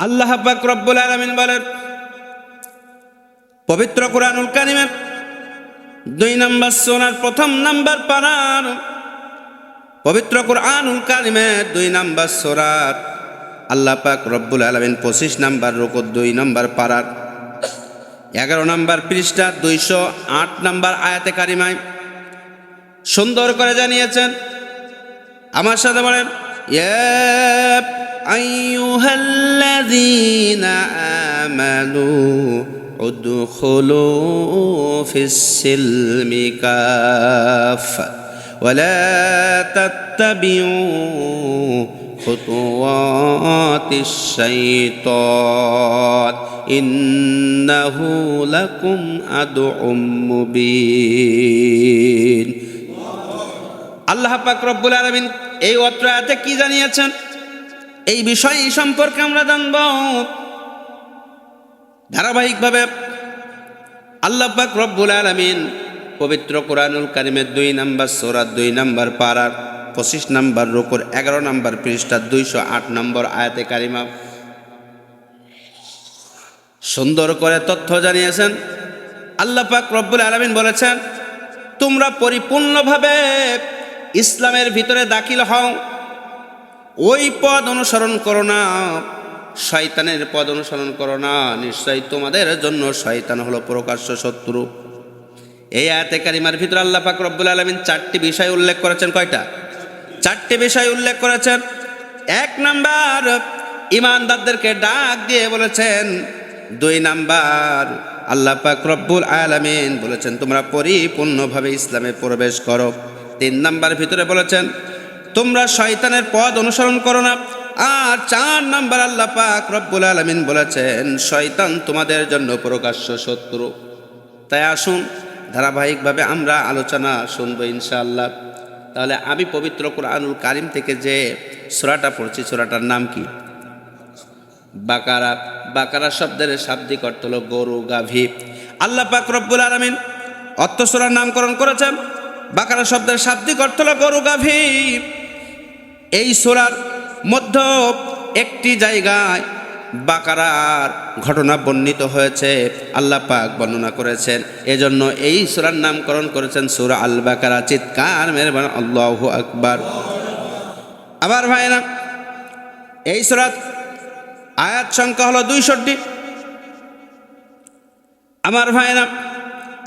আল্লাহ পাক রব্বুল আলামিন বলেন পবিত্র কুরআনুল কারীমের 2 নম্বর সূরার 1 নম্বর পারার পবিত্র কুরআনুল কারীমের 2 নম্বর সূরার আল্লাহ পাক রব্বুল আলামিন 25 নম্বর রুকু 2 নম্বর পারার 11 নম্বর পৃষ্ঠা 208 নম্বর আয়াতে কারিমায় সুন্দর করে জানিয়েছেন। আমার সাথে বলেন ইয়া আইয়ুহাল্লাযীনা আমানু উদখুলু ফিস-সিলমি কাফা ওয়া লা তাত্তাবিউ খুতুওয়াতিশ শাইতান ইন্নাহু লাকুম আদুউম মুবিন। আল্লাহ পাক রব্বুল আলামিন এই অত্র আয়াতে কি জানিয়েছেন এই বিষয় সম্পর্কে আমরা জানব। ধারাবাহিকভাবে আল্লাহ পাক রব্বুল আলামিন পবিত্র কুরআনুল কারীমের 2 নম্বর সূরা 2 নম্বর পারার 25 নম্বর রুকুর 11 নম্বর পৃষ্ঠা 208 নম্বর আয়াতে কারিমা সুন্দর করে তথ্য জানিয়েছেন। আল্লাহ পাক রব্বুল আলামিন বলেছেন তোমরা পরিপূর্ণভাবে ইসলামের ভিতরে দাখিল হও, ওই পথ অনুসরণ করো না, শয়তানের পথ অনুসরণ করো না, নিশ্চয়ই তোমাদের জন্য শয়তান হলো প্রকাশ্য শত্রু। এই আয়াতে কারিমার ভিতরে আল্লাহ পাক রব্বুল আলামিন 4টি বিষয় উল্লেখ করেছেন। কয়টা? 4টি বিষয় উল্লেখ করেছেন। 1 নাম্বার ঈমানদারদেরকে ডাক দিয়ে বলেছেন। 2 নাম্বার আল্লাহ পাক রব্বুল আলামিন বলেছেন তোমরা পরিপূর্ণভাবে ইসলামে প্রবেশ করো। 3 নাম্বার ভিতরে বলেছেন তোমরা শয়তানের পথ অনুসরণ করো না। আর 4 নাম্বার আল্লাহ পাক রব্বুল আলামিন বলেছেন শয়তান তোমাদের জন্য প্রকাশ্য শত্রু। তাই আসুন ধারাবাহিকভাবে আমরা আলোচনা শুনবো ইনশাআল্লাহ। তাহলে আমি পবিত্র কুরআনুল কারীম থেকে যে সূরাটা পড়ছি সূরাটার নাম কি? বাকারা। বাকারা শব্দের শাব্দিক অর্থ হলো গরু, গাভী। আল্লাহ পাক রব্বুল আলামিন অর্থ সূরার নামকরণ করেছেন। বাকারা শব্দের শাব্দিক অর্থ হলো গরু, গাভী। এই সূরার মধ্যে একটি জায়গায় বাকারার ঘটনা বর্ণিত হয়েছে, আল্লাহ পাক বর্ণনা করেছেন। এজন্য এই সূরার নামকরণ করেছেন সূরা আল বাকারা। চিৎকার মেরে বলেন আল্লাহু আকবার। আবার ভাইরা এই সূরার আয়াত সংখ্যা হলো 62। আমার ভাইরা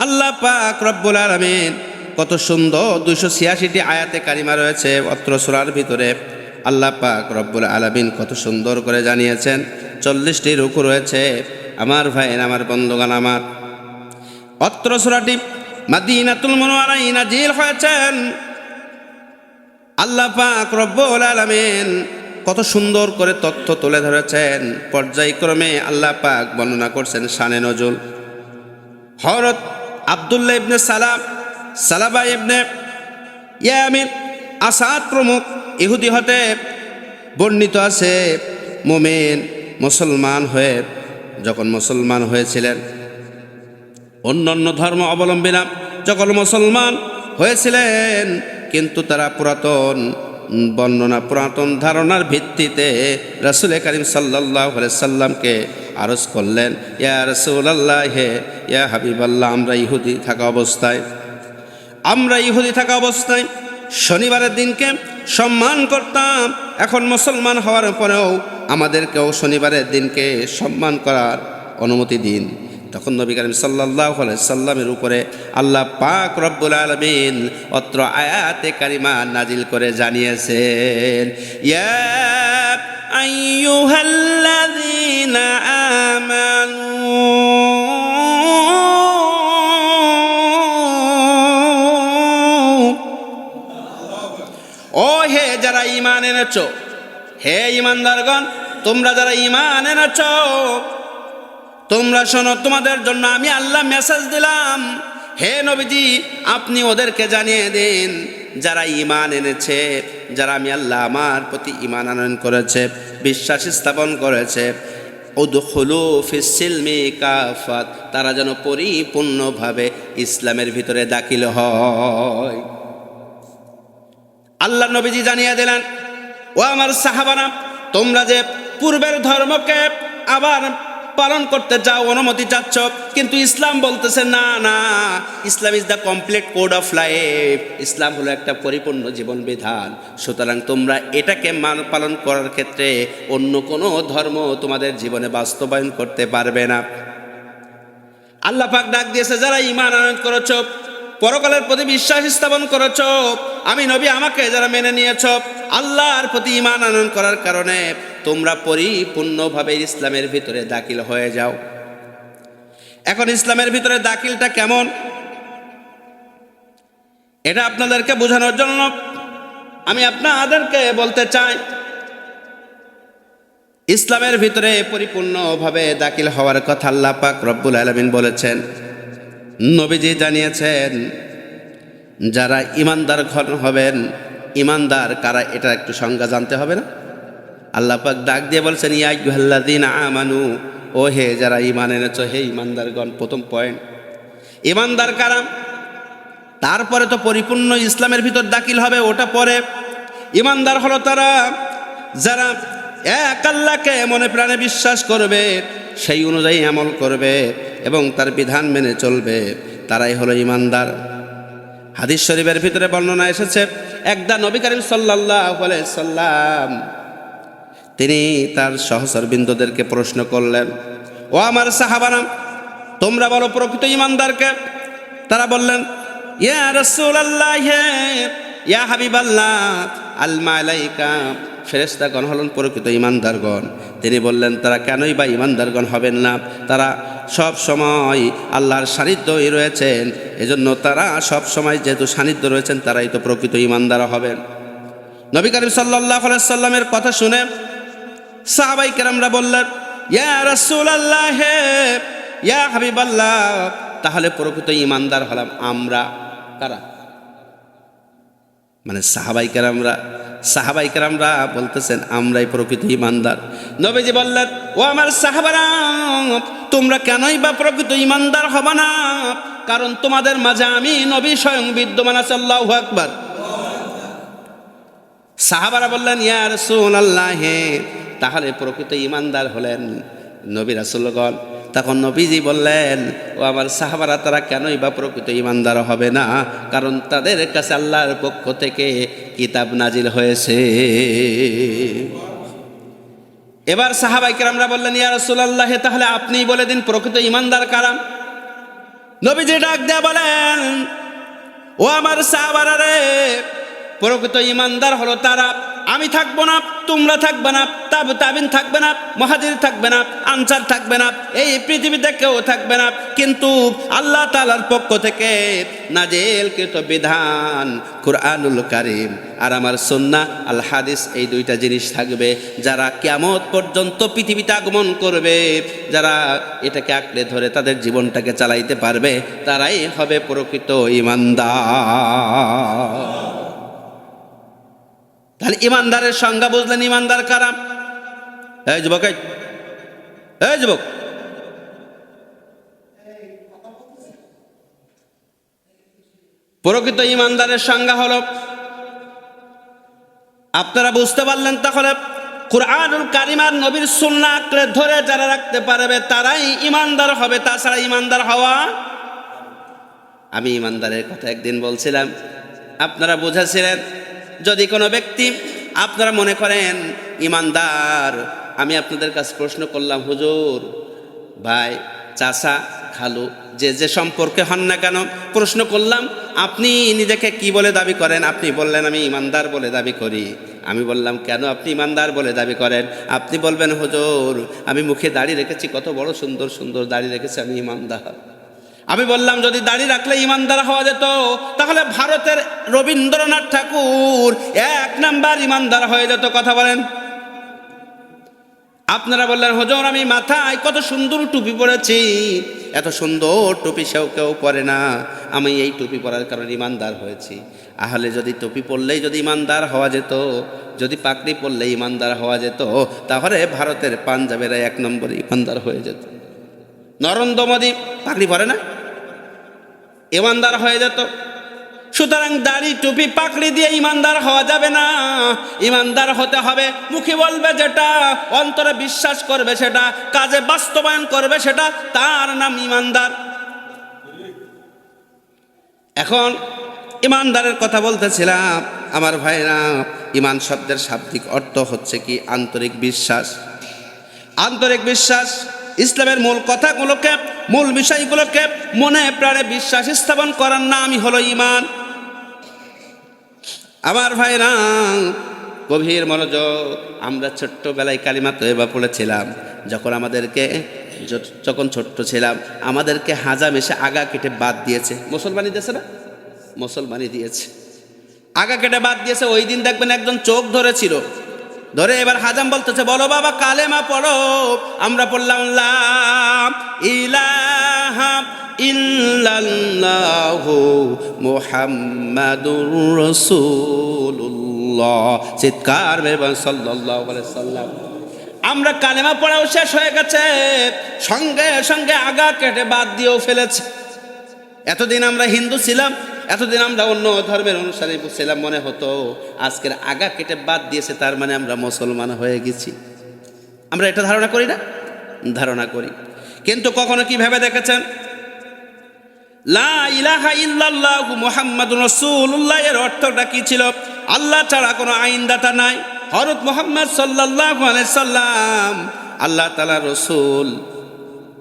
আল্লাহ পাক রব্বুল আলামিন কত সুন্দর 286টি আয়াতে কারিমা রয়েছে অত্র সূরার ভিতরে। আল্লাহ পাক রব্বুল আলামিন কত সুন্দর করে জানিয়েছেন। 40টি রুকু রয়েছে। আমার ভাইরা, আমার বন্ধুগণ, আমার অত্র সূরাটি মদিনাতুল মুনাওয়ারায় নাজিল হয়েছেন। আল্লাহ পাক রব্বুল আলামিন কত সুন্দর করে তথ্য তুলে ধরেছেন। পর্যায়ক্রমে আল্লাহ পাক বর্ণনা করছেন শানে নজুল। হযরত আব্দুল্লাহ ইবনে সালাবা ইবনে ইয়ামিন আসাদ প্রমুখ ইহুদি হতে বর্ণিত আছে মুমিন যখন মুসলমান হয়েছিলেন, অন্যান্য ধর্ম অবলম্বীরা যখন মুসলমান হয়েছিলেন, কিন্তু তারা পুরাতন ধারণার ভিত্তিতে রাসূল কারীম সাল্লাল্লাহু আলাইহি সাল্লামকে আরজ করলেন, ইয়া রাসূলুল্লাহ, হে ইয়া হাবিবাল্লাহ, আমরা ইহুদি থাকা অবস্থায় শনিবারের দিনকে সম্মান করতাম। এখন মুসলমান হওয়ার পরেও আমাদেরকেও শনিবারের দিনকে সম্মান করার অনুমতি দিন। তখন নবী করিম সাল্লাল্লাহু আলাইহি সাল্লামের উপরে আল্লাহ পাক রব্বুল আলামিন অত্র আয়াতে কারিমা নাজিল করে জানিয়েছেন, ইয়া আইয়ুহাল্লাযীনা আমানু ও হে যারা ঈমান এনেছো, হে ঈমানদারগণ, তোমরা যারা ঈমান এনেছো, তোমরা শোনো, তোমাদের জন্য আমি আল্লাহ মেসেজ দিলাম। হে নবীজি, আপনি ওদেরকে জানিয়ে দিন যারা ঈমান এনেছে, যারা আমি আল্লাহ আমার প্রতি ঈমান আনয়ন করেছে, বিশ্বাস স্থাপন করেছে, উদখুলু ফিস-সিলমি কাফাত, তারা যেন পরিপূর্ণভাবে ইসলামের ভিতরে দাখিল হয়। আল্লাহ নবীজি জানিয়ে দিলেন, ও আমার সাহাবারা, তোমরা যে পূর্বের ধর্মকে আবার পালন করতে যাও, অনুমতি চাচ্ছ, কিন্তু ইসলাম বলতেছে না না, Islam is the complete code of life, Islam হলো একটা পরিপূর্ণ জীবন বিধান। সুতরাং তোমরা এটাকে পালন করার ক্ষেত্রে অন্য কোনো ধর্ম তোমাদের জীবনে বাস্তবায়ন করতে পারবে না। আল্লাহ পাক ডাক দিয়েছে, যারা ঈমান আনয়ন করেছো, পরকালের প্রতি বিশ্বাস স্থাপন করেছো, আমি নবী আমাকে যারা মেনে নিয়েছো, আল্লাহর প্রতি ঈমান আনয়ন করার কারণে তোমরা পরিপূর্ণভাবে ইসলামের ভিতরে দাখিল হয়ে যাও। এখন ইসলামের ভিতরে দাখিলটা কেমন, এটা আপনাদেরকে বোঝানোর জন্য আমি আপনাদেরকে বলতে চাই, ইসলামের ভিতরে পরিপূর্ণভাবে দাখিল হওয়ার কথা আল্লাহ পাক রব্বুল আলামিন বলেছেন, নবীজি জানিয়েছেন, যারা ঈমানদার হবেন। ঈমানদার কারা, এটা একটু সংজ্ঞা জানতে হবে না? আল্লাহ পাক ডাক দিয়ে বলছেন, ইয়া আইয়ুহাল্লাযীনা আমানু, ও হে যারা ঈমান এনেছো, হে ঈমানদারগণ। প্রথম পয়েন্ট, ঈমানদার কারা, তারপরে তো পরিপূর্ণ ইসলামের ভিতর দাখিল হবে, ওটা পরে। ঈমানদার হলো তারা যারা এক আল্লাহকে মনে প্রাণে বিশ্বাস করবে, সেই অনুযায়ী আমল করবে এবং তার বিধান মেনে চলবে, তারাই হলো ঈমানদার। হাদিস শরীফের ভিতরে বর্ণনা এসেছে, একদা নবী করিম সাল্লাল্লাহু আলাইহি সাল্লাম তিনি তার সহচরবৃন্দদেরকে প্রশ্ন করলেন, ও আমার সাহাবারা, তোমরা বলো প্রকৃত ঈমানদারকে? তারা বললেন, ইয়া রাসূলুল্লাহ, ইয়া হাবিবাল্লাহ, আল মালাইকা, ফেরেশতাগণ হলেন প্রকৃত ঈমানদারগণ। তিনি বললেন, তারা কেনই বা ঈমানদারগণ হবেন না? তারা সব সময় আল্লাহর সান্নিধ্যই রয়েছেন, এজন্য তারা সব সময় যেহেতু সান্নিধ্য রয়েছেন, তারাই তো প্রকৃত ঈমানদার হবেন। নবী করিম সাল্লাল্লাহু আলাইহি সাল্লামের কথা শুনে সাহাবায়ে কেরামরা বললেন, ইয়া রাসূলুল্লাহ, ইয়া হাবিবাল্লাহ, তাহলে প্রকৃত ঈমানদার হলাম আমরা। কারা? মানে সাহাবায়ে কেরামরা বলতেছেন, আমরাই প্রকৃত ঈমানদার। নবীজি বললেন, ও আমার সাহাবারা, তোমরা কেনই বা প্রকৃত ঈমানদার হবে না? কারণ তোমাদের মাঝে আমি নবী স্বয়ং বিদ্যমান আছি। আল্লাহু আকবার। সাহাবারা বললেন, ইয়া রাসূলুল্লাহ, তাহলে প্রকৃত ঈমানদার হলেন নবী রাসূলগণ। তখন নবীজি বললেন, ও আমার সাহাবারা, তারা কেনই বা প্রকৃত ঈমানদার হবে না? কারণ তাদের কাছে আল্লাহর পক্ষ থেকে কিতাব নাজিল হয়েছে। এবার সাহাবায়ে কেরামরা বললেন, ইয়া রাসূলুল্লাহ, তাহলে আপনিই বলে দিন প্রকৃত ঈমানদার কারা? নবীজি ডাক দিয়ে বলেন, ও আমার সাহাবারা রে, প্রকৃত ঈমানদার হলো তারা, আমি থাকবো না, তোমরা থাকবে না, তাবিন থাকবে না, মুহাজির থাকবে না, আনসার থাকবে না, এই পৃথিবীতে কেউ থাকবে না, কিন্তু আল্লাহ তাআলার পক্ষ থেকে নাজিলকৃত বিধান কুরআনুল কারীম আর আমার সুন্নাহ আল হাদিস, এই দুইটা জিনিস থাকবে। যারা কিয়ামত পর্যন্ত পৃথিবীতে আগমন করবে, যারা এটাকে আঁকড়ে ধরে তাদের জীবনটাকে চালাইতে পারবে, তারাই হবে প্রকৃত ঈমানদার। তাহলে ঈমানদারের সংজ্ঞা বুঝলেন? ঈমানদার কারা? এই যুবক, এই যুবক, প্রকৃত ঈমানদারের সংজ্ঞা হলো, আপনারা বুঝতে পারলেন? তাহলে কুরআনুল কারীম আর নবীর সুন্নাহ আঁকড়ে ধরে যারা রাখতে পারবে, তারাই ঈমানদার হবে, তাছাড়া ঈমানদার হওয়া। আমি ঈমানদারের কথা একদিন বলছিলাম, আপনারা বুঝেছিলেন। যদি কোনো ব্যক্তি আপনারা মনে করেন ঈমানদার, আমি আপনাদের কাছে প্রশ্ন করলাম, হুজুর, ভাই, চাচা, খালু, যে সম্পর্কে হন না কেন, প্রশ্ন করলাম, আপনি নিজেকে কি বলে দাবি করেন? আপনি বললেন, আমি ঈমানদার বলে দাবি করি। আমি বললাম, কেন আপনি ঈমানদার বলে দাবি করেন? আপনি বলবেন, হুজুর, আমি মুখে দাড়ি রেখেছি, কত বড় সুন্দর সুন্দর দাড়ি রেখেছি, আমি ঈমানদার। আমি বললাম, যদি দাড়ি রাখলে ঈমানদার হওয়া যেত, তাহলে ভারতের রবীন্দ্রনাথ ঠাকুর 1 নাম্বার ঈমানদার হয়ে যেত। কথা বলেন। আপনারা বললেন, হুজুর, আমি মাথায় কত সুন্দর টুপি পরেছি, এত সুন্দর টুপি কেউ পরে না, আমি এই টুপি পরার কারণে ঈমানদার হয়েছি। তাহলে যদি টুপি পরলেই যদি ঈমানদার হওয়া যেত, যদি পাগড়ি পরলেই ঈমানদার হওয়া যেত, তাহলে ভারতের পাঞ্জাবেরা 1 নম্বরে ঈমানদার হয়ে যেত। নরেন্দ্র মোদী পাগড়ি পরে না, ঈমানদার হয়ে যেত। সুতরাং দাড়ি টুপি পাকড়ি দিয়ে ইমানদার হওয়া যাবে না। ইমানদার হতে হবে মুখে বলবে যেটা, অন্তরে বিশ্বাস করবে সেটা, কাজে বাস্তবায়ন করবে সেটা, তার নাম ইমানদার। এখন ইমানদারের কথা বলতেছিলাম আমার ভাইরা। ইমান শব্দের শাব্দিক অর্থ হচ্ছে কি? আন্তরিক বিশ্বাস। আন্তরিক বিশ্বাস ইসলামের মূল কথাগুলোকে, মূল বিষয়গুলোকে মনে প্রাণে বিশ্বাস স্থাপন করার নামই হলো ইমান। আমার ভাইরা গভীর মনোযোগ। আমরা ছোট্টবেলায় কালিমা তয়বা পড়েছিলাম। যখন ছোট্ট ছিলাম আমাদেরকে হাজাম এসে আগা কেটে বাদ দিয়েছে। মুসলমানি দিয়েছে না? মুসলমানি দিয়েছে, আগা কেটে বাদ দিয়েছে। ওই দিন দেখবেন একজন চোখ ধরেছিল, ধরে এবার হাজাম বলতেছে, বলো বাবা কালেমা পড়ো। আমরা পড়লাম লা ইলাহা ইল্লাল্লাহু মুহাম্মাদুর রাসূলুল্লাহ। চিৎকার মেরে সাল্লাল্লাহু আলাইহি সাল্লাম। আমরা কালেমা পড়াও শেষ হয়ে গেছে, সঙ্গে সঙ্গে আগা কেটে বাদ দিয়েও ফেলেছে। এতদিন আমরা হিন্দু ছিলাম, এতদিন আমরা অন্য ধর্মের অনুসারী ছিলাম, মনে হতো আজকের আগা কেটে বাদ দিয়েছে তার মানে আমরা মুসলমান হয়ে গেছি। আমরা এটা ধারণা করি না? ধারণা করি। কিন্তু কখনো কি ভেবে দেখেছেন লা ইলাহা ইল্লাল্লাহু মুহাম্মাদুর রাসূলুল্লাহ এর অর্থটা কি ছিল? আল্লাহ ছাড়া কোনো আইনদাতা নাই। হযরত মুহাম্মদ সাল্লাল্লাহু আলাইহি সাল্লাম আল্লাহ তাআলার রাসূল।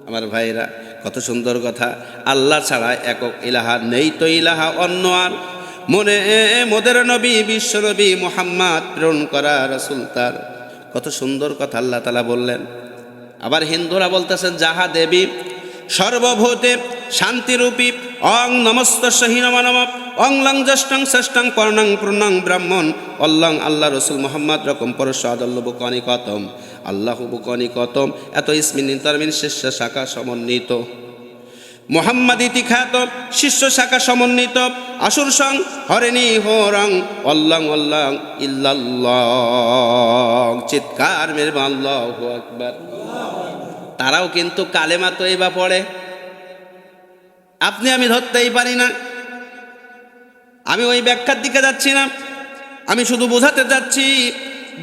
আমার ভাইরা কত সুন্দর কথা। আল্লাহ ছাড়া একক ইলাহা নেই, তো ইলাহা অন্য আর। মোদের নবী বিশ্ব নবী মুহাম্মদ প্রেরণ করা রাসূল তার। কত সুন্দর কথা আল্লাহ তাআলা বললেন। আবার হিন্দুরা বলতেছেন যাহা দেবী সর্বভূতে শান্তিরূপী অং নমস্তস্যহি নমো নমঃ অং লং জ্যেষ্ঠং শ্রেষ্ঠং পর্ণং পূর্ণং ব্রাহ্মণ অল্লং। আল্লাহ রসুল মোহাম্মদ রকম পরশাদল্ল বুকনি কতম আল্লাহ বুকনি কতম এত ইসমিন তারমিন শিষ্য শাখা সমন্বিত মোহাম্মদ ইতি খ্যাত শিষ্য শাখা সমন্বিত আসুর সং হরেণী হরং অল্লং অল্লং ইল্লাল্লাহ। চিৎকার মেরে আল্লাহু আকবার। তারাও কিন্তু কালেমা তয়বা পড়ে, আপনি আমি ধরতেই পারি না। আমি ওই ব্যাখ্যার দিকে যাচ্ছি না, আমি শুধু বোঝাতে যাচ্ছি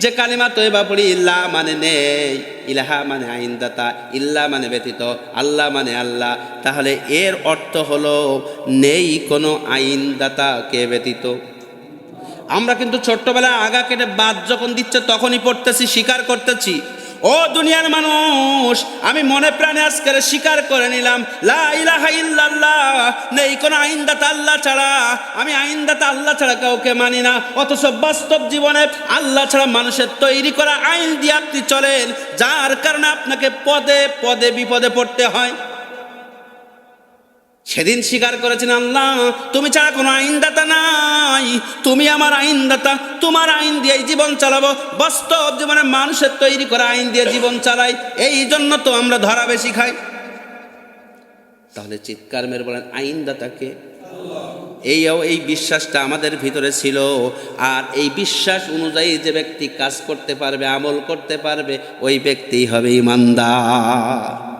যে কালিমা তয়বা পড়ি ইল্লা মানে নেই, ইলাহা মানে আইনদাতা, ইল্লা মানে ব্যতীত, আল্লাহ মানে আল্লাহ। তাহলে এর অর্থ হলো নেই কোনো আইনদাতাকে ব্যতীত। আমরা কিন্তু ছোট্টবেলায় আগা কেটে বাদ যখন দিচ্ছে তখনই পড়তেছি, স্বীকার করতেছি। ও দুনিয়ার মানুষ, আমি মনে প্রাণে আজকের স্বীকার করে নিলাম লা ইলাহা ইল্লাল্লাহ, নেই কোনো আইনদাতা আল্লাহ ছাড়া। আমি আইনদাতা আল্লাহ ছাড়া কাউকে মানি না। অথচ বাস্তব জীবনে আল্লাহ ছাড়া মানুষের তৈরি করা আইন দিয়ে আপনি চলেন, যার কারণে আপনাকে পদে পদে বিপদে পড়তে হয়। সেদিন স্বীকার করেছেন আল্লাহ তুমি ছাড়া কোনো আইনদাতা নাই, তুমি আমার আইনদাতা, তোমার আইন দিয়ে জীবন চালাবো। বাস্তব জীবনে মানুষের তৈরি করা আইন দিয়ে জীবন চালাই, এই জন্য তো আমরা ধরা বেশি খাই। তাহলে চিৎকার মেরে বলেন আইনদাতাকে। এই বিশ্বাসটা আমাদের ভিতরে ছিল। আর এই বিশ্বাস অনুযায়ী যে ব্যক্তি কাজ করতে পারবে, আমল করতে পারবে, ওই ব্যক্তিই হবে ঈমানদার।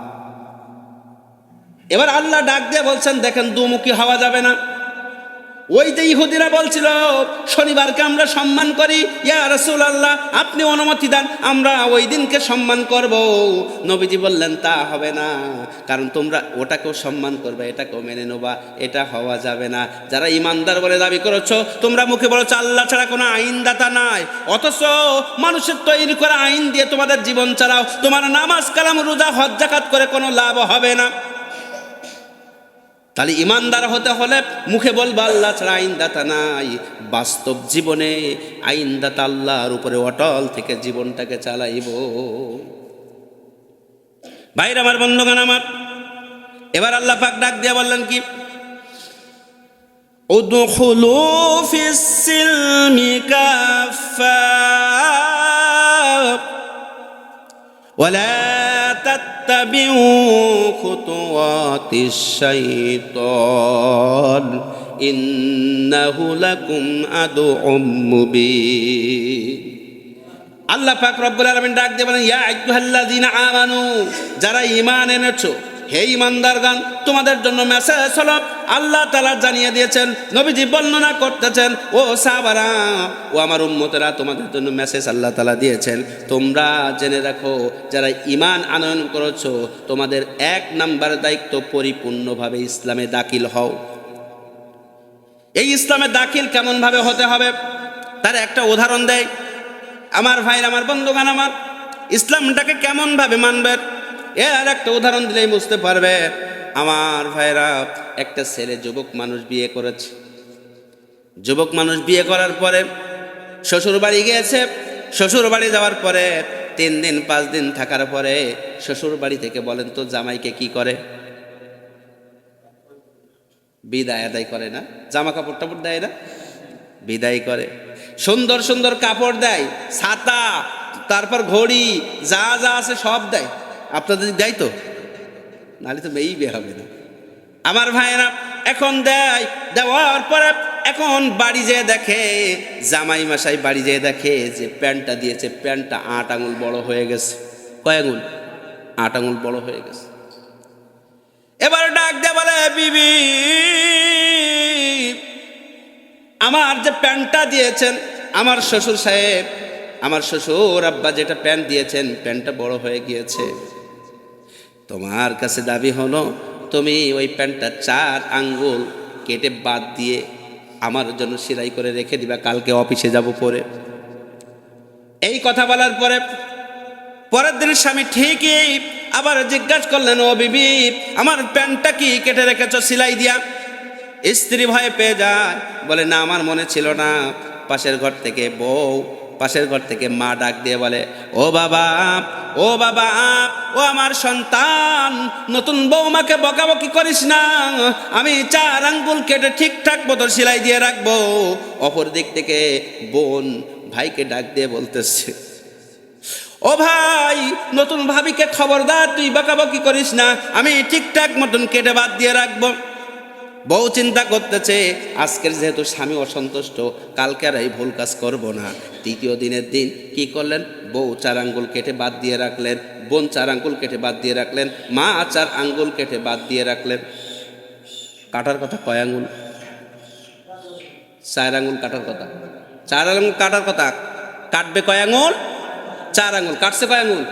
এবার আল্লাহ ডাক দিয়ে বলছেন দেখেন দুমুখী হওয়া যাবে না। ওই যে ইহুদিরা বলছিল শনিবারকে আমরা সম্মান করি, ইয়া রাসূলুল্লাহ আপনি অনুমতি দেন, আমরা ওই দিনকে সম্মান করব। নবীজি বললেন তা হবে না, কারণ তোমরা ওটাকেও সম্মান করবে, এটাকেও মেনে নেবা, এটা হওয়া যাবে না। যারা ইমানদার বলে দাবি করেছো, তোমরা মুখে বলেছো আল্লাহ ছাড়া কোনো আইনদাতা নাই, অথচ মানুষের তৈরি করা আইন দিয়ে তোমাদের জীবন চালাও, তোমার নামাজ কালাম রোজা হজ যাকাত করে কোনো লাভ হবে না। তাহলে ইমানদার হতে হলে মুখে বলবা আল্লাহ ছাড়া আইনদাতা নাই, বাস্তব জীবনে আইনদাতা আল্লাহর উপরে অটল থেকে জীবনটাকে চালাইব। ভাইরা আমার, বন্ধুগণ আমার, এবার আল্লাহ পাক ডাক দিয়ে বললেন কি উদখুলু ফিস সিলমি কাফা ওয়ালা تتبعوا خطوات الشيطان إنه لكم عدو مبين। আল্লাহ পাক রব্বুল আলামিন ডাক দিয়ে বলেন ইয়া আইয়ুহাল্লাযীনা আমানু, যারা ঈমান এনেছো, হে ঈমানদারগণ, তোমাদের জন্য মেসেজ হলো আল্লাহ তাআলা জানিয়ে দিয়েছেন, নবীজি বর্ণনা করতেছেন, ও সাহাবারা, ও আমার উম্মতেরা, তোমাদের জন্য মেসেজ আল্লাহ তাআলা দিয়েছেন। তোমরা জেনে রাখো, যারা ঈমান আনয়ন করেছো, তোমাদের 1 নাম্বার দায়িত্ব পরিপূর্ণভাবে ইসলামে দাখিল হও। এই ইসলামে দাখিল কেমন ভাবে হতে হবে তার একটা উদাহরণ দেয়। আমার ভাইরা, আমার বন্ধুগণ, আমার ইসলামটাকে কেমন ভাবে মানবেন এর একটা উদাহরণ দিলেই বুঝতে পারবে। আমার ভাইরা, একটা ছেলে যুবক মানুষ বিয়ে করেছে। যুবক মানুষ বিয়ে করার পরে শ্বশুর বাড়ি গিয়েছে। শ্বশুর বাড়ি যাওয়ার পরে 3 দিন 5 দিন থাকার পরে শ্বশুর বাড়ি থেকে বলেন তো জামাইকে কি করে? বিদায় আদায় করে না? জামা কাপড় টাপড় দেয় না? বিদায় করে। সুন্দর সুন্দর কাপড় দেয়, ছাতা, তারপর ঘড়ি, যা যা আছে সব দেয়। আপনাদের দেয় তো? নাহলে তো মেয়েই বিয়ে হবে না। আমার ভাইয়েরা, এখন দেয়, দেওয়ার পরে এখন বাড়ি যেয়ে দেখে, জামাই মশাই বাড়ি যেয়ে দেখে যে প্যান্টটা দিয়েছে, প্যান্টটা 8 আঙুল বড় হয়ে গেছে। কয় আঙুল? 8 আঙুল বড় হয়ে গেছে। এবার ডাক দিয়ে বলে, বিবি, আমার যে প্যান্টটা দিয়েছেন আমার শ্বশুর সাহেব, আমার শ্বশুর আব্বা যেটা প্যান্ট দিয়েছেন, প্যান্টটা বড় হয়ে গিয়েছে। তোমার কাছে দাবি হলো তুমি ওই প্যান্টটা 4 আঙ্গুল কেটে বাদ দিয়ে আমার জন্য সেলাই করে রেখে দিবা, কালকে অফিসে যাব পরে। এই কথা বলার পরে পরের দিন স্বামী ঠিকই আবার জিজ্ঞাসা করলেন, ও বিবি, আমার প্যান্টটা কি কেটে রেখেছ সেলাই দিয়া? স্ত্রী ভয়ে পেয়ে যায়, বলে না, আমার মনে ছিল না। পাশের ঘর থেকে বউ, পাশের ঘর থেকে মা ডাক দিয়ে বলে, ও বাবা, ও বাবা, ও আমার সন্তান, নতুন বৌমাকে বকাবকি করিস না, আমি 4 আঙ্গুল কেটে ঠিকঠাক মতো সেলাই দিয়ে রাখবো। অপর দিক থেকে বোন ভাইকে ডাক দিয়ে বলতেছে, ও ভাই, নতুন ভাবিকে খবরদার তুই বকাবকি করিস না, আমি ঠিকঠাক মতন কেটে বাদ দিয়ে রাখবো। বউ চিন্তা করতেছে, আজকের যেহেতু স্বামী অসন্তুষ্ট, কালকে আর এই ভুল কাজ করব না। 3য় দিনের দিন কি করলেন? বউ 4 আঙ্গুল কেটে বাদ দিয়ে রাখলেন, বোন 4 আঙ্গুল কেটে বাদ দিয়ে রাখলেন, মা 4 আঙ্গুল কেটে বাদ দিয়ে রাখলেন। কাটার কথা কয় আঙ্গুল? 4 আঙ্গুল কাটার কথা। 4 আঙ্গুল কাটার কথা। কাটবে কয় আঙ্গুল? 4 আঙ্গুল। কাটছে কয় আঙ্গুল?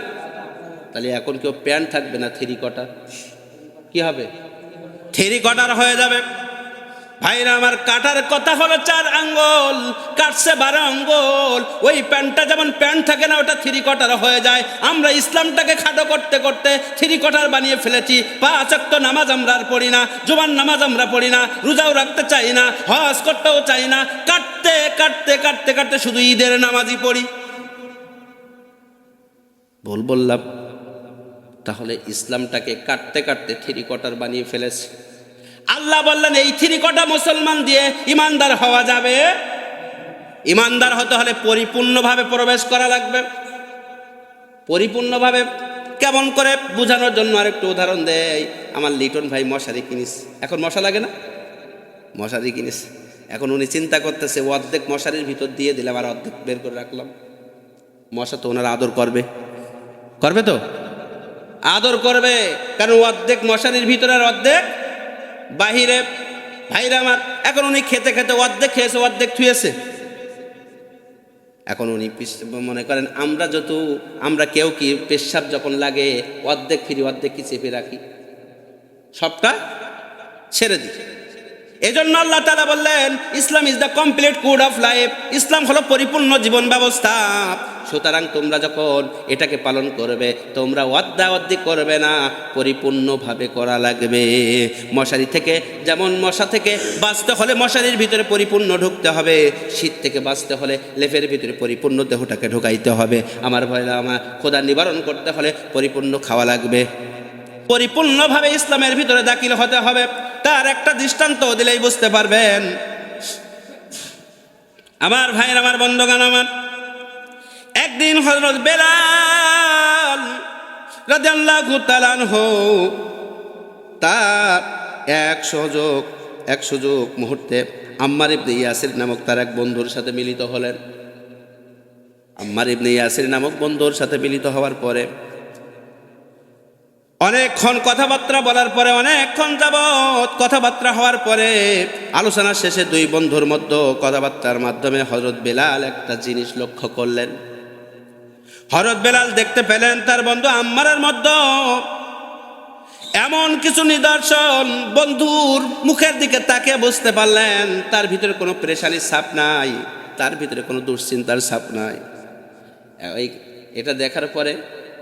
তাহলে এখন কেউ প্যান্ট থাকবে না, 3 কটার। কি হবে? 3 কটার হয়ে যাবে। ভাইরা আমার, কাটার কথা হলো 4 আঙ্গুল, কাটছে 12 আঙ্গুল। ওই প্যান্টটা যেমন প্যান্ট থাকে না, ওটা 3 কটার হয়ে যায়। আমরা ইসলামটাকে খাটো করতে করতে 3 কটার বানিয়ে ফেলেছি। 5 ওয়াক্ত নামাজ আমরা আর পড়ি না, জুমার নামাজ আমরা পড়ি না, রোজাও রাখতে চাই না, হজ করতেও চাই না। কাটতে কাটতে কাটতে কাটতে শুধু ঈদের নামাজই পড়ি। ভুল বললাম? তাহলে ইসলামটাকে কাটতে কাটতে 3 কটার বানিয়ে ফেলেছে। আল্লাহ বললেন, এই 3 কটা মুসলমান দিয়ে ইমানদার হওয়া যাবে? ইমানদার হতে হলে পরিপূর্ণভাবে প্রবেশ করা লাগবে। পরিপূর্ণভাবে কেমন করে বোঝানোর জন্য আরেকটু উদাহরণ দেয়। আমার লিটন ভাই মশারি কিনিস, এখন মশা লাগে না? মশারি কিনিস, এখন উনি চিন্তা করতেছে, অর্ধেক মশারির ভিতর দিয়ে দিলাম আর অর্ধেক বের করে রাখলাম। মশা তো ওনার আদর করবে, করবে তো? আদর করবে, কারণ অর্ধেক মশারির ভিতরে আর অর্ধেক বাহিরে। ভাইরা আমার, এখন উনি খেতে খেতে অর্ধেক খেয়েছে, অর্ধেক থুয়েছে। এখন উনি মনে করেন আমরা কেউ কি পেশাব যখন লাগে অর্ধেক ফিরি, অর্ধেক কি চেপে রাখি, সবটা ছেড়ে দিই। এজন্য আল্লাহ তাআলা বললেন, Islam is the complete code of life. Islam হলো পরিপূর্ণ জীবন ব্যবস্থা। সুতরাং তোমরা যখন এটাকে পালন করবে, তোমরা অর্ধি করবে না, পরিপূর্ণভাবে করা লাগবে। মশারি থেকে, যেমন মশা থেকে বাঁচতে হলে মশারির ভিতরে পরিপূর্ণ ঢুকতে হবে, শীত থেকে বাঁচতে হলে লেপের ভিতরে পরিপূর্ণ দেহটাকে ঢুকাইতে হবে। আমার ভাইরা আমার, ক্ষুধা নিবারণ করতে হলে পরিপূর্ণ খাওয়া লাগবে। পরিপূর্ণভাবে ইসলামের ভিতরে দাখিল হতে হবে। তার একটা দৃষ্টান্ত দিলেই বুঝতে পারবেন। আমার ভাইয়ের, আমার বন্ধুগণ, আমার একদিন হযরত বেলাল রাদিয়াল্লাহু তাআলা আনহু তার এক সুযোগ মুহূর্তে আম্মার ইবনে ইয়াসির নামক তার এক বন্ধুর সাথে মিলিত হলেন। আম্মার ইবনে ইয়াসির নামক বন্ধুর সাথে মিলিত হওয়ার পরে অনেকক্ষণ কথাবার্তা বলার পরে, অনেকক্ষণ যাবৎ কথাবার্তা হওয়ার পরে, আলোচনা শেষে দুই বন্ধুর মধ্যে কথাবার্তার মাধ্যমে হযরত বেলাল একটা জিনিস লক্ষ্য করলেন। হযরত বেলাল দেখতে পেলেন তার বন্ধু আম্মারের মধ্যে এমন কিছু নিদর্শন, বন্ধুর মুখের দিকে তাকিয়ে বুঝতে পারলেন তার ভিতরে কোনো পেরেশানির ছাপ নাই, তার ভিতরে কোনো দুশ্চিন্তার ছাপ নাই। এটা দেখার পরে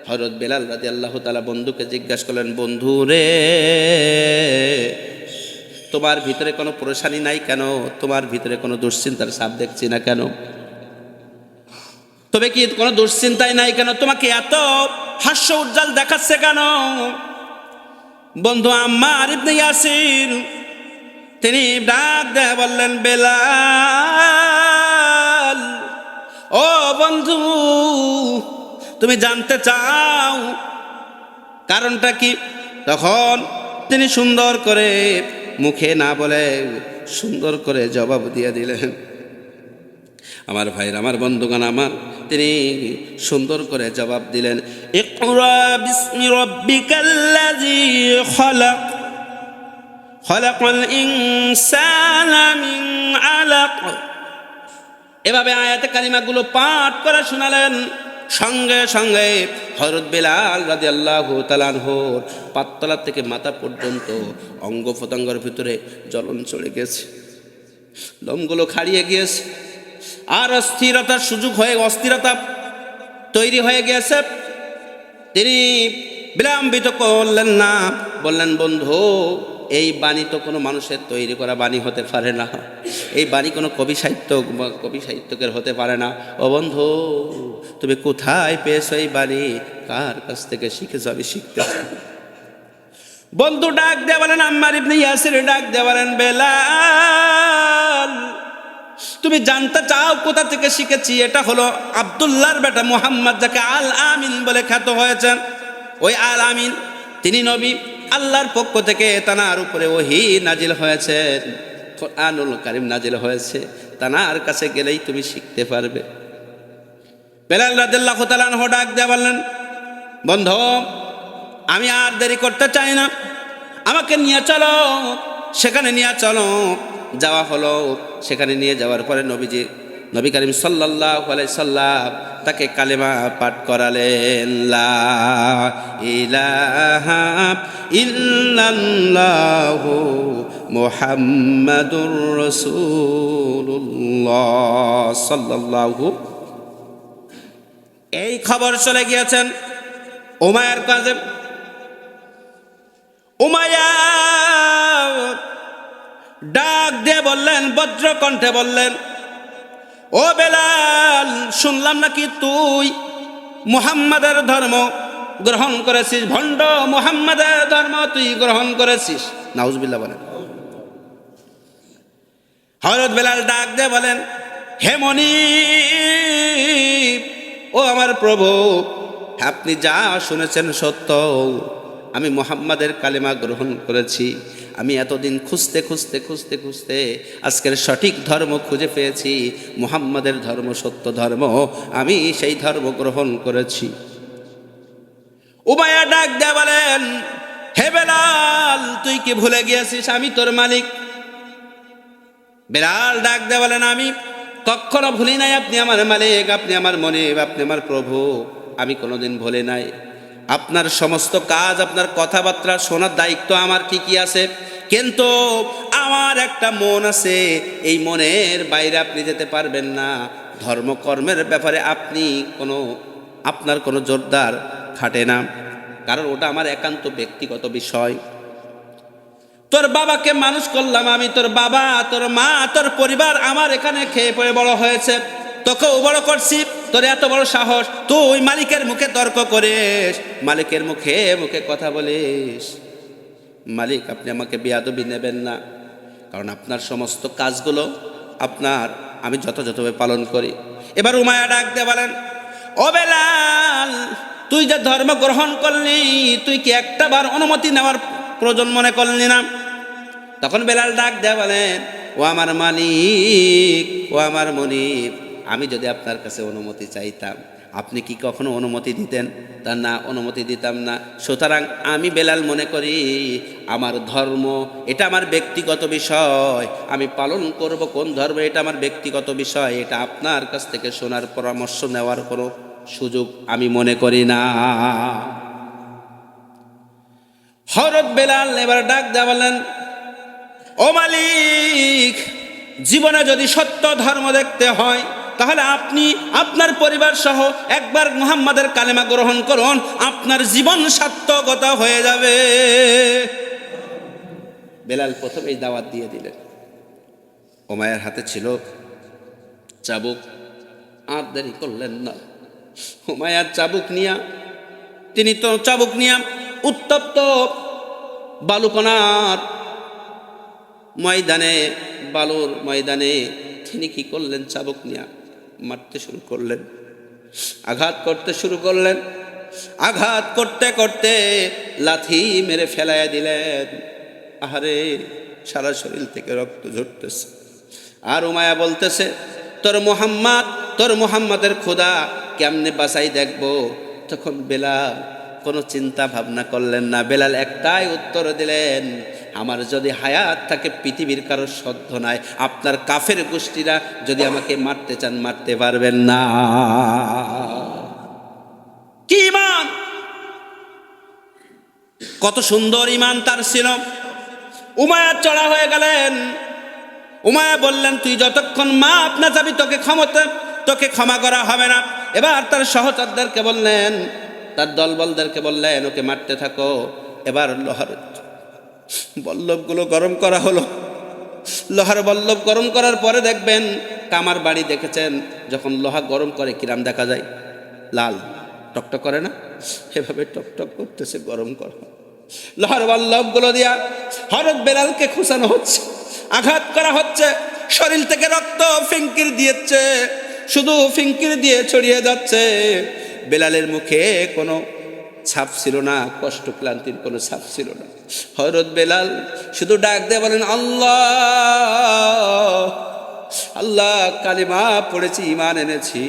হযরত বেলাল রাদিয়াল্লাহু তাআলা বন্ধুকে জিজ্ঞাসা করলেন, বন্ধু রে, তোমার ভিতরে কোনো পেরেশানি নাই কেন? তোমার ভিতরে কোনো দুশ্চিন্তার ছাপ দেখছি না কেন? তবে কি কোনো দুশ্চিন্তাই নাই কেন? তোমাকে এত হাস্য উজ্জ্বল দেখাচ্ছে কেন? বন্ধু আম্মার ইবনে ইয়াসির তিনি ডাক দিয়ে বললেন, বেলাল, ও বন্ধু, তুমি জানতে চাও কারণটা কি? তখন তিনি সুন্দর করে, মুখে না বলে সুন্দর করে জবাব দিয়ে দিলেন। আমার ভাইরা, আমার বন্ধুগণ আমার, তিনি সুন্দর করে জবাব দিলেন, ইকরা বিসমি রাব্বিকাল্লাযী খালাক, খালাকাল ইনসানা মিন আলাক। এভাবে আয়াতে কারিমাগুলো পাঠ করে শোনালেন। সঙ্গে সঙ্গে হযরত বেলাল রাদিয়াল্লাহু তাআলা আনহুর পাততলা থেকে মাথা পর্যন্ত অঙ্গ প্রত্যঙ্গের ভিতরে জ্বলন চলে গেছে, লোমগুলো খাড়িয়ে গিয়েছে, আর অস্থিরতার সুযোগ হয়ে অস্থিরতা তৈরি হয়ে গিয়েছে। তিনি বিলম্বিত করলেন না, বললেন, বন্ধু, এই বাণী তো কোনো মানুষের তৈরি করা বাণী হতে পারে না, এই বাণী কোনো কবি সাহিত্যকের হতে পারে না। ও বন্ধু, তুমি কোথায় পেয়েছো এই বাণী? কার কাছ থেকে শিখেছো? আমি শিখতে চাই। বন্ধু ডাক দিয়ে বলেন, আম্মার ইবনে ইয়াসির ডাক দিয়ে বলেন, বেলাল, তুমি জানতে চাও কোথা থেকে শিখেছি? এটা হলো আব্দুল্লাহর বেটা মুহাম্মদ, যাকে আল আমিন বলে খ্যাত হয়েছেন। ওই আল আমিন তিনি নবী, আল্লাহর পক্ষ থেকে তানার উপরে ওহী নাজিল হয়েছে, কুরআনুল কারীম নাজিল হয়েছে, তানার কাছে গেলেই তুমি শিখতে পারবে। বেলাল রাদিয়াল্লাহু তাআলা আনহু ডাক দিয়ে বললেন, বন্ধু, আমি আর দেরি করতে চাই না, আমাকে নিয়ে চলো, সেখানে নিয়ে চলো। যাওয়া হলো। সেখানে নিয়ে যাওয়ার পরে নবী করিম সাল্লাল্লাহু আলাইহি সাল্লাম তাকে কালেমা পাঠ করালেন, লা ইলাহা ইল্লাল্লাহু মুহাম্মাদুর রাসূলুল্লাহ সাল্লাল্লাহু। এই খবর চলে গিয়েছেন উমাইয়ার কাছে। উমাইয়া ডাক দিয়ে বললেন, বজ্র কণ্ঠে বললেন, ও বেলাল, শুনলাম নাকি তুই মুহাম্মাদের ধর্ম গ্রহণ করেছিস, ভণ্ড মুহাম্মাদের ধর্ম তুই গ্রহণ করেছিস। নাউজুবিল্লাহ বলেন। হযরত বেলাল ডাক দিয়ে বলেন, হে মনিব, ও আমার প্রভু, আপনি যা শুনেছেন সত্য, আমি মুহাম্মাদের কালেমা গ্রহণ করেছি। আমি এতদিন খুঁজতে খুঁজতে খুঁজতে খুঁজতে আজকের সঠিক ধর্ম খুঁজে পেয়েছি, মুহাম্মাদের ধর্ম সত্য ধর্ম, আমি সেই ধর্ম গ্রহণ করেছি। উমাইয়া ডাক দিয়ে বলেন, হে বেলাল, তুই কি ভুলে গিয়েছিস আমি তোর মালিক? বেলাল ডাক দিয়ে বলেন, আমি কখনো ভুলি নাই, আপনি আমার মালিক, আপনি আমার মনিব, আপনি আমার প্রভু, আমি কোনোদিন ভুলি নাই। আপনার সমস্ত কাজ, আপনার কথাবার্তা শোনার দায়িত্ব আমার ঠিকই আছে, কিন্তু আমার একটা মন আছে, এই মনের বাইরে আপনি যেতে পারবেন না। ধর্মকর্মের ব্যাপারে আপনার কোনো জোরদার খাটে না, কারণ ওটা আমার একান্ত ব্যক্তিগত বিষয়। তোর বাবাকে মানুষ করলাম আমি, তোর বাবা, তোর মা, তোর পরিবার আমার এখানে খেয়ে পড়ে বড় হয়েছে, তোকেও বড় করছি, তোর এত বড় সাহস, তুই মালিকের মুখে তর্ক করিস, মালিকের মুখে মুখে কথা বলিস। মালিক, আপনি আমাকে বেয়াদবি নেবেন না, কারণ আপনার সমস্ত কাজগুলো আমি যথাযথভাবে পালন করি। এবার উমাইয়া ডাক দিয়ে বলেন, ও বেলাল, তুই যে ধর্ম গ্রহণ করলি, তুই কি একটাবার অনুমতি নেওয়ার প্রয়োজন মনে করলি না? তখন বেলাল ডাক দিয়ে বলেন, ও আমার মালিক, ও আমার মনিব, আমি যদি আপনার কাছে অনুমতি চাইতাম, আপনি কি কখনো অনুমতি দিতেন? তা না, অনুমতি দিতাম না। সুতরাং আমি বেলাল মনে করি আমার ধর্ম এটা আমার ব্যক্তিগত বিষয়, আমি পালন করব কোন ধর্ম এটা আমার ব্যক্তিগত বিষয়, এটা আপনার কাছ থেকে শোনার পরামর্শ নেওয়ার কোনো সুযোগ আমি মনে করি না। হযরত বেলাল এবার ডাক দেয়া বললেন, ও মালিক, জীবনে যদি সত্য ধর্ম দেখতে হয় তাহলে আপনি আপনার পরিবার সহ একবার মুহাম্মাদের কালেমা গ্রহণ করুন, আপনার জীবন সার্থকতা হয়ে যাবে। বেলাল প্রথমেই দাওয়াত দিয়ে দিলেন। উমাইয়ার হাতে ছিল চাবুক, আর দেরি করলেন না। উমাইয়ার চাবুক নিয়া চাবুক নিয়া উত্তপ্ত বালুকণার ময়দানে, বালুর ময়দানে তিনি কি করলেন? চাবুক নিয়া মারতে শুরু করলেন, আঘাত করতে শুরু করলেন। আঘাত করতে করতে লাথি মেরে ফেলাইয়া দিলেন। আহারে, সারা শরীর থেকে রক্ত ঝরতেছে। আর উমাইয়া বলতেছে, তোর মুহাম্মাদের খোদা কেমনে বাঁচাই দেখবো। তখন বেলাল কোনো চিন্তা ভাবনা করলেন না। বেলাল একটাই উত্তর দিলেন, আমার যদি হায়াত থাকে পৃথিবীর কারো সাধ্য নাই, আপনার কাফের গোষ্ঠীরা যদি আমাকে মারতে চান মারতে পারবেন না। কি ঈমান, কত সুন্দর ঈমান তার ছিল। উমাইয়া চড়া হয়ে গেলেন। উমাইয়া বললেন, তুই যতক্ষণ মাফ না যাবি তোকে ক্ষমা করা হবে না। এবার তার সহচরদেরকে বললেন, তার দলবলদেরকে বললেন, ওকে মারতে থাকো। এবার লোহার বল্লভগুলো গরম করা হলো। লোহার বল্লভ গরম করার পরে দেখবেন, কামার বাড়ি দেখেছেন যখন লোহা গরম করে কিরাম দেখা যায়? লাল টকটক করে না? এভাবে টকটক করতেছে গরম করা। লোহার বল্লভগুলো দিয়া হযরত বেলালকে খুঁচানো হচ্ছে, আঘাত করা হচ্ছে। শরীর থেকে রক্ত ফিঙ্কির দিয়েছে, শুধু ফিঙ্কির দিয়ে ছড়িয়ে যাচ্ছে। বেলালের মুখে কোনো ছাপ ছিল না, কষ্ট ক্লান্তির কোনো ছাপ ছিল না। হযরত বেলাল শুধু ডাক দিয়ে বলেন, আল্লাহ, আল্লাহ, কালিমা পড়েছি, ঈমান এনেছি।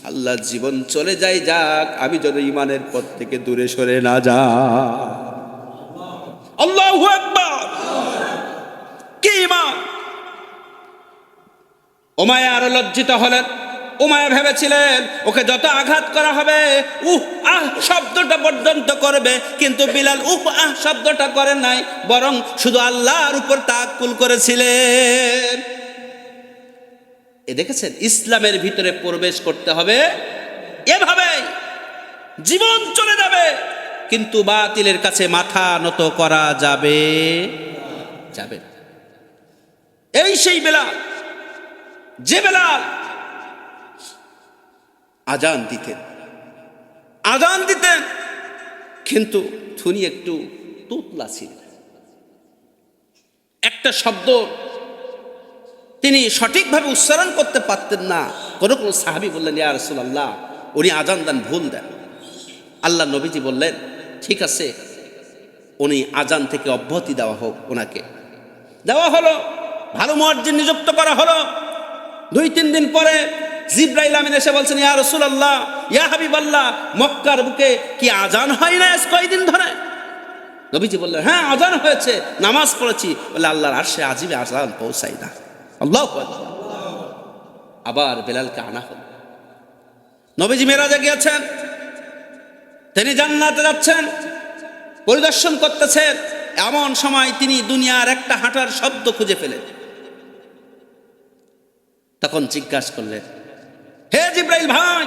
আল্লাহ, জীবন চলে যায় যাক, আমি যেন ঈমানের পথ থেকে দূরে সরে না যা। আল্লাহু আকবার। কি ঈমান! উমাইয়া আরো লজ্জিত হলেন। উমাইয়া ভেবেছিলেন ওকে যত আঘাত করা হবে আহ শব্দটা পর্যন্ত করবে, কিন্তু বিলাল আহ শব্দটা করেন নাই, বরং শুধু আল্লাহর উপর তাওয়াক্কুল করেছিলেন। দেখেছেন, ইসলামের ভিতরে প্রবেশ করতে হবে এভাবে, জীবন চলে যাবে কিন্তু বাতিলের কাছে মাথা নত করা যাবে যাবে। এই সেই বেলাল, যে বেলাল আজান দিতেন কিন্তু তিনি একটু তুতলা ছিলেন। একটা শব্দ তিনি সঠিকভাবে উচ্চারণ করতে পারতেন না। কোনো সাহাবী বললেন, ইয়া রাসূলুল্লাহ, উনি আজান দেন, ভুল দেন। আল্লাহ নবীজি বললেন, ঠিক আছে, উনি আজান থেকে অব্যাহতি দেওয়া হোক। ওনাকে দেওয়া হলো, ভালো মুয়াজ্জিন নিযুক্ত করা হলো। 2-3 দিন পরে জিবরাইল আমিন এসে বলছেন, ইয়া রাসূলুল্লাহ, ইয়া হাবিবাল্লাহ, মক্কার বুকে কি আজান হয় না আজ কয়দিন ধরে? নবীজি বললেন, হ্যাঁ, আজান হয়েছে, নামাজ পড়েছি। বলে, আল্লাহর আরশে আজিবে আজান পৌঁছাই না। আল্লাহু আকবার। আবার বেলালকে আনা হলো। নবীজি মেরাজে গিয়েছেন, তিনি জান্নাতে যাচ্ছেন, পরিদর্শন করতেছেন। এমন সময় তিনি দুনিয়ার একটা হাঁটার শব্দ খুঁজে ফেলেন। তখন জিজ্ঞাসা করলেন, হে জিবরাইল ভাই,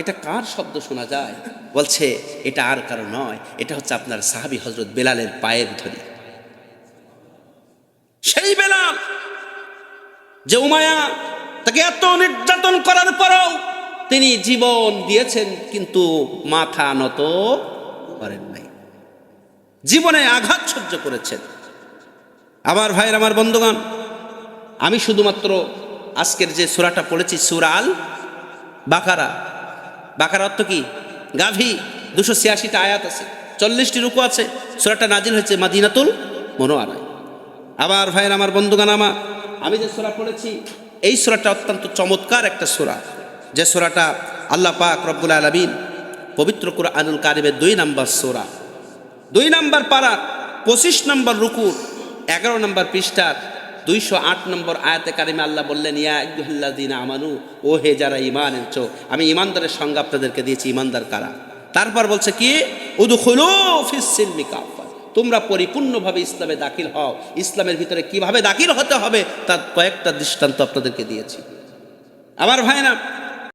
এটা কার শব্দ শোনা যায়? বলছে, এটা আর কারো নয়, এটা হচ্ছে আপনার সাহাবী হযরত বেলালের পায়ের ধরি। সেই বেলাল যে উমাইয়া তাকে এত নির্যাতন করার পরও তিনি জীবন দিয়েছেন কিন্তু মাথা নত করেন নাই, জীবনে আঘাত সহ্য করেছেন। আমার ভাইয়ের, আমার বন্ধুগণ, আমি শুধুমাত্র আজকের যে সূরাটা পড়েছি, সূরা আল বাকারা। বাকারা অর্থ কি? গাভী। 286টা আয়াত আছে, 40টি রুকু আছে। সূরাটা নাজিল হয়েছে মদিনাতুল মুনাওয়ারায়। আমার ভাইয়ের, আমার বন্ধুগণ, আমি যে সূরা পড়েছি, এই সূরাটা অত্যন্ত চমৎকার একটা সূরা, যে সূরাটা আল্লাহ পাক রব্বুল আলামিন পবিত্র কুরআনুল কারিমের 2 নম্বর সূরা 2 নম্বর পারা 25 নম্বর রুকু 11 নম্বর পৃষ্ঠার 208 নম্বর আয়াতে কারিমে আল্লাহ বললেন, ইয়া আইয়ুহাল্লাযীনা আমানু, ও হে যারা ঈমান এনেছো, আমি ঈমানদারের সংজ্ঞা আপনাদেরকে দিয়েছি, ঈমানদার কারা। তারপর বলছে কি, উদখুলু ফিস সিলমি কাফা, তোমরা পরিপূর্ণভাবে ইসলামে দাখিল হও। ইসলামের ভিতরে কিভাবে দাখিল হতে হবে তার কয়েকটা দৃষ্টান্ত আপনাদেরকে দিয়েছি। আমার ভাইরা,